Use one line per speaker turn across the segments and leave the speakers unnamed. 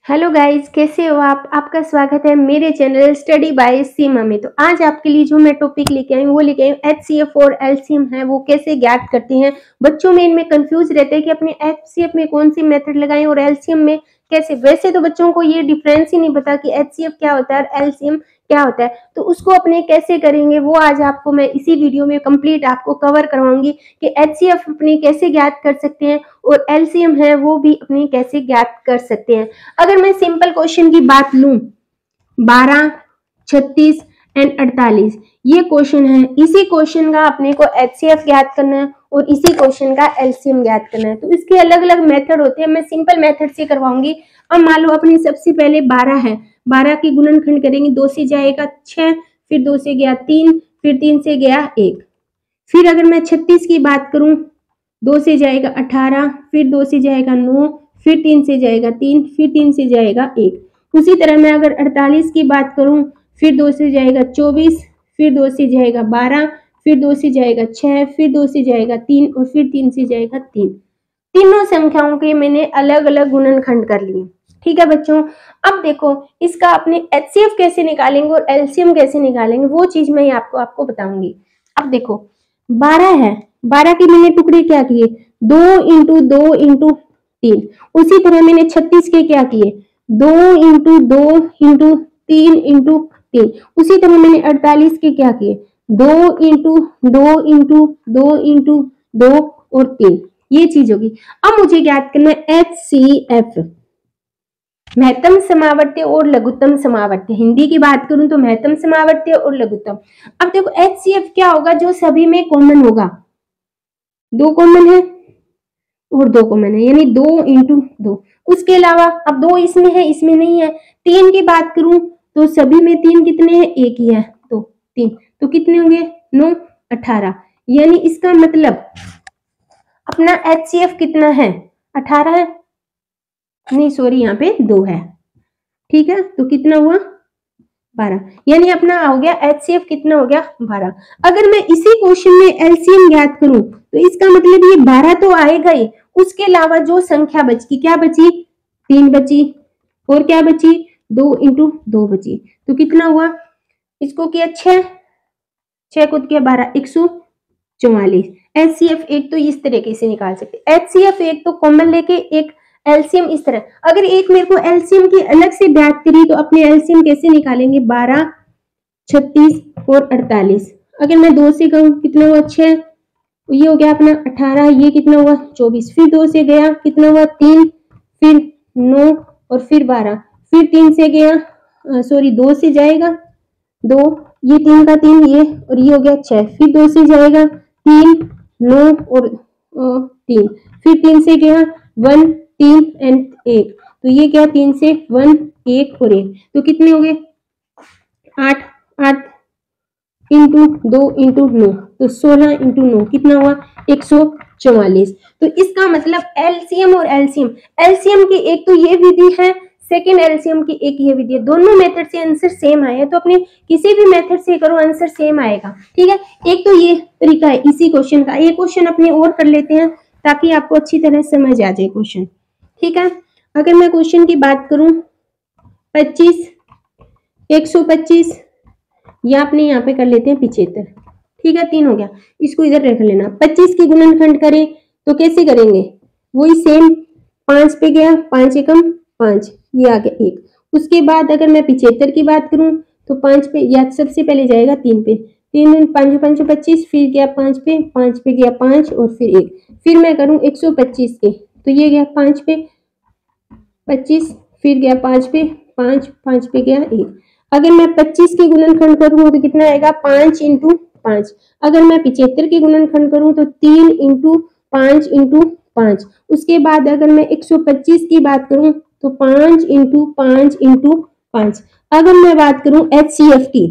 Hello guys, कैसे हो आप? आपका स्वागत है मेरे चैनल स्टडी बाय सीमा में। तो आज आपके लिए जो मैं टॉपिक लेके आई हूँ वो लेके आई हूँ एचसीएफ और एलसीएम है वो कैसे ज्ञात करते हैं। बच्चों में इनमें कंफ्यूज रहते हैं कि अपने एचसीएफ में कौन सी मेथड लगाएं और एलसीएम में कैसे। वैसे तो बच्चों को ये डिफरेंस ही नहीं पता कि एचसीएफ क्या होता है और एलसीएम क्या होता है, तो उसको अपने कैसे करेंगे वो आज आपको मैं इसी वीडियो में कंप्लीट आपको कवर करवाऊंगी कि एचसीएफ अपने कैसे ज्ञात कर सकते हैं और एलसीएम है वो भी अपने कैसे ज्ञात कर सकते हैं। अगर मैं सिंपल क्वेश्चन की बात लूं, 12, 36 एंड 48 ये क्वेश्चन है। इसी क्वेश्चन का अपने को एचसीएफ ज्ञात करना है और इसी क्वेश्चन का एलसीएम ज्ञात करना है। तो इसके अलग अलग मेथड होते हैं, मैं सिंपल मेथड से करवाऊंगी। अब मान लो अपनी सबसे पहले 12 है, 12 की गुणनखंड करेंगे, 2 से जाएगा 6, फिर 2 से गया 3, फिर 3 से गया 1। फिर अगर मैं 36 की बात करूं, 2 से जाएगा 18, फिर 2 से जाएगा 9, फिर 3 से जाएगा 3, फिर 3 से जाएगा 1। उसी तरह मैं अगर 48 की बात करूं, फिर 2 से जाएगा 24, फिर 2 से जाएगा 12, फिर 2 से जाएगा 6, फिर 2 से जाएगा 3 और फिर 3 से जाएगा 3। तीनों संख्याओं के मैंने अलग अलग गुणनखंड कर लिए। ठीक है बच्चों, अब देखो इसका अपने एचसीएफ कैसे निकालेंगे और एलसीएम कैसे निकालेंगे वो चीज मैं आपको बताऊंगी। अब देखो 12 है, 12 के मैंने टुकड़े क्या किए, 2 इंटू 2 इंटू 3। उसी तरह मैंने 36 के क्या किए, 2 इंटू 2 इंटू 3 इंटू 3। उसी तरह मैंने 48 के क्या किए, 2 इंटू 2 इंटू 2 इंटू 2 और 3। ये चीज होगी। अब मुझे ज्ञात करना है एचसीएफ, महत्तम समावर्त्य और लघुत्तम समावर्त्य। हिंदी की बात करूं तो महत्तम समावर्त्य और लघुत्तम। अब देखो एचसीएफ क्या होगा, जो सभी में कॉमन होगा। 2 कॉमन है और 2 कॉमन है, यानी 2 इंटू 2। उसके अलावा अब 2 इसमें है, इसमें नहीं है। 3 की बात करूं तो सभी में 3 कितने हैं, एक ही है, तो 3, तो कितने होंगे 9, 18। यानी इसका मतलब अपना एचसीएफ कितना है, 18 है, नहीं सॉरी यहाँ पे 2 है। ठीक है, तो कितना हुआ 12, यानी अपना हो गया एचसीएफ कितना हो गया 12। अगर मैं इसी क्वेश्चन में एलसीएम ज्ञात करूं तो इसका मतलब ये 12 तो आएगा ही, उसके अलावा जो संख्या बची, क्या बची, 3 बची और क्या बची, 2 इंटू 2 बची। तो कितना हुआ, इसको किया 6 को किया 12, 144। एचसीएफ एक तो इस तरीके से निकाल सकते। एचसीएफ एक तो कॉमन लेके एक एलसीएम इस तरह। अगर एक मेरे को एलसीएम की अलग से बात करी तो अपने एलसीएम कैसे निकालेंगे, 12, 36 और 48। अगर मैं 2 से कहूँ कितना हुआ 6, ये हो गया अपना 18, ये कितना हुआ 24। फिर 2 से गया कितना हुआ 3, फिर 9 और फिर 12, फिर 3 से गया सॉरी 2 से जाएगा 2, ये 3 का 3 ये, और ये हो गया 6। फिर 2 से जाएगा 3, 9 और 3, फिर 3 से गया 1, 3 एंड 1। तो ये क्या 3 से 1, 1 और 1, तो कितने हो गए 8, 8 इंटू 2 इंटू 9, तो 16 इंटू 9 कितना हुआ 144। तो इसका मतलब एलसीएम और एलसीएम की एक तो ये विधि है, सेकेंड एलसीएम की एक ये विधि है। दोनों मेथड से आंसर सेम आए तो अपने किसी भी मेथड से करो आंसर सेम आएगा। ठीक है, एक तो ये तरीका है इसी क्वेश्चन का। ये क्वेश्चन अपने और कर लेते हैं ताकि आपको अच्छी तरह समझ आ जाए क्वेश्चन। ठीक है, अगर मैं क्वेश्चन की बात करूं 25, 125 या अपने यहाँ पे कर लेते हैं 75। ठीक है, 3 हो गया, इसको इधर रख लेना। 25 की गुणनखंड करें तो कैसे करेंगे, वही सेम 5 पे गया, 5 एकम 5, ये आ गया 1। उसके बाद अगर मैं 75 की बात करूं तो 5 पे या सबसे पहले जाएगा 3 पे, 3 5 5 25, फिर गया 5 पे गया 5 और फिर 1। फिर मैं करूं 125 के तो ये गया 5 पे 25, फिर गया 5 पे 5, 5 पे गया 1। अगर मैं 25 की गुणनखंड करूं तो कितना आएगा 5 इंटू 5। अगर मैं 75 की गुणनखंड करूं तो 3 इंटू 5 इंटू 5। उसके बाद अगर मैं 125 की बात करूं तो 5 इंटू 5 इंटू 5। अगर मैं बात करूं एचसीएफ की,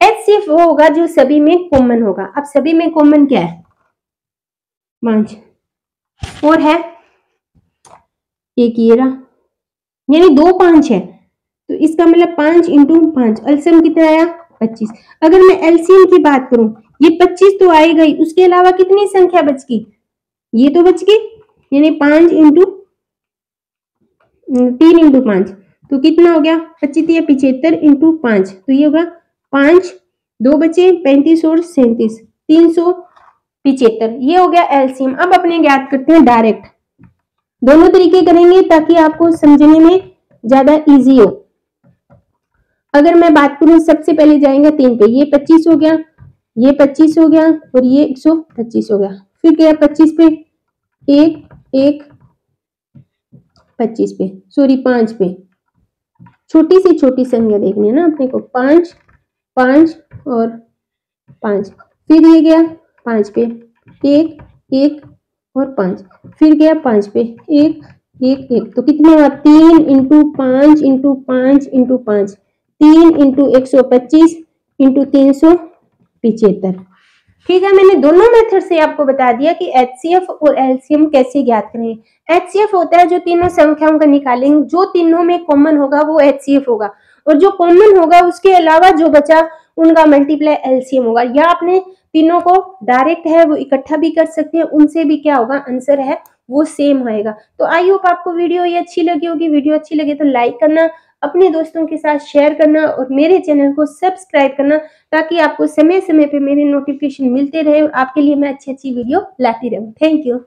एचसीएफ वो होगा जो सभी में कॉमन होगा। अब सभी में कॉमन क्या है 5 और है एक ये रहा, यानी 2 5 है, तो इसका मतलब 5 इंटू 5, एलसीएम कितना आया 25। अगर मैं एलसीएम की बात करूं ये 25 तो आएगा ही, उसके अलावा कितनी संख्या बच गई, ये तो बच गई, यानी 5 इंटू 3 इंटू 5, तो कितना हो गया 25 75 इंटू 5, तो ये होगा 5, 2 बचे 35 और 37 375, ये हो गया एलसीएम। अब अपने ज्ञात करते हैं डायरेक्ट, दोनों तरीके करेंगे ताकि आपको समझने में ज्यादा इजी हो। अगर मैं बात करूं सबसे पहले जाएंगे 3 पे, ये 25 हो गया, ये 25 हो गया और ये 125 हो गया, फिर गया 25 पे 1 25 पे, सॉरी 5 पे, छोटी सी छोटी संख्या देखनी है ना अपने को, 5 5 और 5, फिर ये गया 5 पे 1 1 और 5, फिर गया 5 पे 1 1 1, तो कितना हुआ 3 into 5 into 5 into 5, 3 into 125 into 375। ठीक है, मैंने दोनों मेथड से आपको बता दिया कि एचसीएफ और एलसीएम कैसे ज्ञात करें। एचसीएफ होता है जो तीनों संख्याओं का निकालेंगे, जो तीनों में कॉमन होगा वो एचसीएफ होगा, और जो कॉमन होगा उसके अलावा जो बचा उनका मल्टीप्लाई एलसीएम होगा। या आपने तीनों को डायरेक्ट है वो इकट्ठा भी कर सकते हैं, उनसे भी क्या होगा आंसर है वो सेम आएगा। तो आई होप आपको वीडियो ये अच्छी लगी होगी। वीडियो अच्छी लगे तो लाइक करना, अपने दोस्तों के साथ शेयर करना और मेरे चैनल को सब्सक्राइब करना, ताकि आपको समय समय पे मेरे नोटिफिकेशन मिलते रहे और आपके लिए मैं अच्छी अच्छी वीडियो लाती रहूं। Thank you.